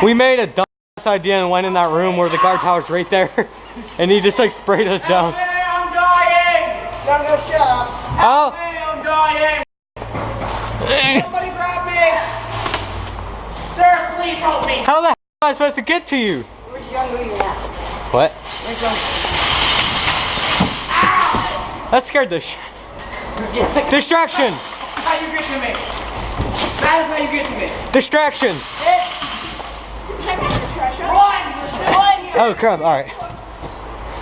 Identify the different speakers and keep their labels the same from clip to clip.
Speaker 1: We made a dumb idea and went in that room where the guard tower's right there, and he just like sprayed us down.
Speaker 2: Help me, I'm dying!
Speaker 3: Don't go shut up.
Speaker 2: Help me, I'm dying! Somebody grab me! Sir, please help me!
Speaker 1: How the hell am I supposed to get to you?
Speaker 3: Where's Younger you at?
Speaker 1: What?
Speaker 3: Where's Younger?
Speaker 1: That scared the Distraction!
Speaker 2: That's how you get to me! That is how you get to me!
Speaker 1: Distraction!
Speaker 3: Check out the trash.
Speaker 2: Run!
Speaker 1: Oh crap, alright.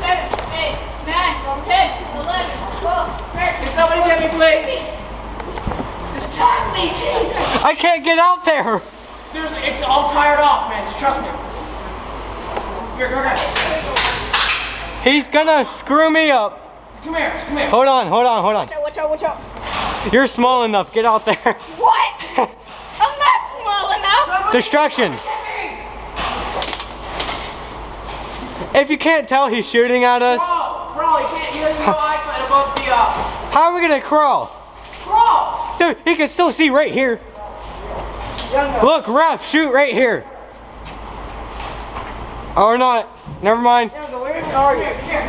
Speaker 3: 7, 8, 9, 10, 11, 12, 13.
Speaker 2: Can somebody get me, please? Just tag me, Jesus!
Speaker 1: I can't get out there!
Speaker 2: It's all tired off, man. Just trust me. Here, go ahead.
Speaker 1: He's gonna screw me up.
Speaker 2: Come here, just come here.
Speaker 1: Hold on.
Speaker 3: Watch out.
Speaker 1: You're small enough, get out there.
Speaker 3: What? I'm not small enough.
Speaker 1: Distraction. If you can't tell, he's shooting at us.
Speaker 2: Bro, he has no eyesight above the,
Speaker 1: How are we gonna crawl?
Speaker 2: Crawl!
Speaker 1: Dude, he can still see right here.
Speaker 3: Younger.
Speaker 1: Look, ref, shoot right here. Or not, never mind.
Speaker 3: Younger, where are you?
Speaker 2: Here,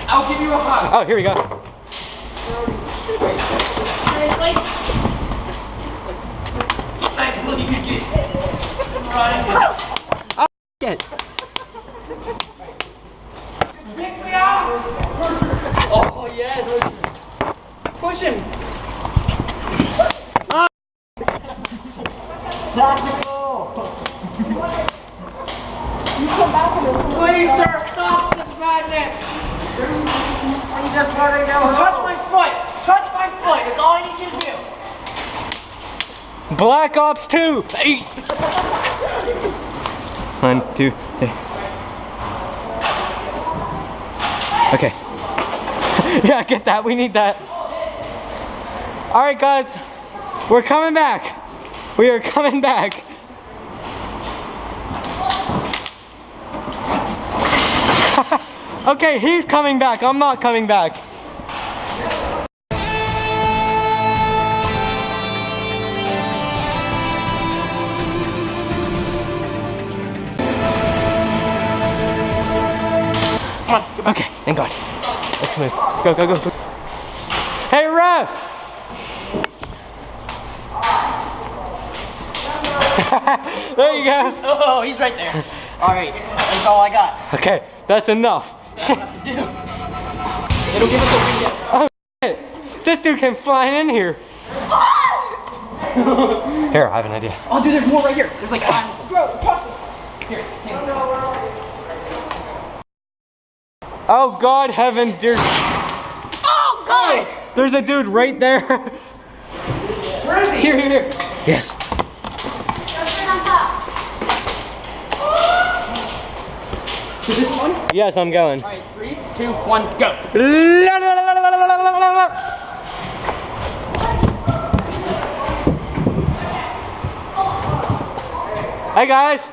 Speaker 2: I'll give you a hug.
Speaker 1: Oh, here we go.
Speaker 3: Seriously?
Speaker 2: Thankfully, you get running.
Speaker 1: Oh, shit.
Speaker 2: Pick me up!
Speaker 1: Oh, yes.
Speaker 2: Push him! Please, sir, stop this madness!
Speaker 3: I'm just letting go.
Speaker 2: Touch my foot! Touch my foot! That's all I need you to do!
Speaker 1: Black Ops 2. 8. 1, 2, 3. Okay. Yeah, I get that. We need that. All right, guys. We're coming back. We are coming back. Okay, he's coming back. I'm not coming back.
Speaker 2: Come on,
Speaker 1: Okay, thank God. Let's move. Go. Hey, ref! There you go.
Speaker 2: Oh, he's right there. All right, that's all I got.
Speaker 1: Okay, that's enough.
Speaker 2: Dude, it'll give us a reset.
Speaker 1: Oh, shit. This dude came flying in here. Here, I have an idea.
Speaker 2: Oh, dude, there's more right here. There's like five. Bro, toss it. Here, take it.
Speaker 1: Oh, God heavens, dear.
Speaker 2: Oh, God!
Speaker 1: There's a dude right there.
Speaker 2: Where is he? Here.
Speaker 1: Yes.
Speaker 2: Is this one?
Speaker 1: Yes, I'm going.
Speaker 2: All right, 3, 2, 1, go.
Speaker 1: Hey, guys.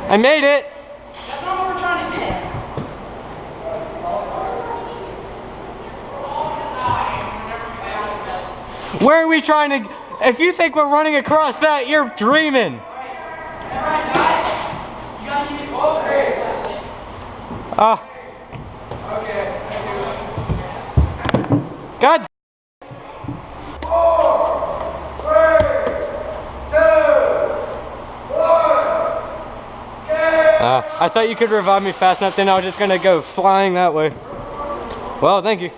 Speaker 1: I made it.
Speaker 2: That's not what we're trying to get.
Speaker 1: Where are we trying to... If you think we're running across that, you're dreaming.
Speaker 2: Alright, guys. You gotta keep it over.
Speaker 1: God.
Speaker 4: 4, 3, 2, 1,
Speaker 1: I thought you could revive me fast enough, then I was just gonna go flying that way. Well, thank you.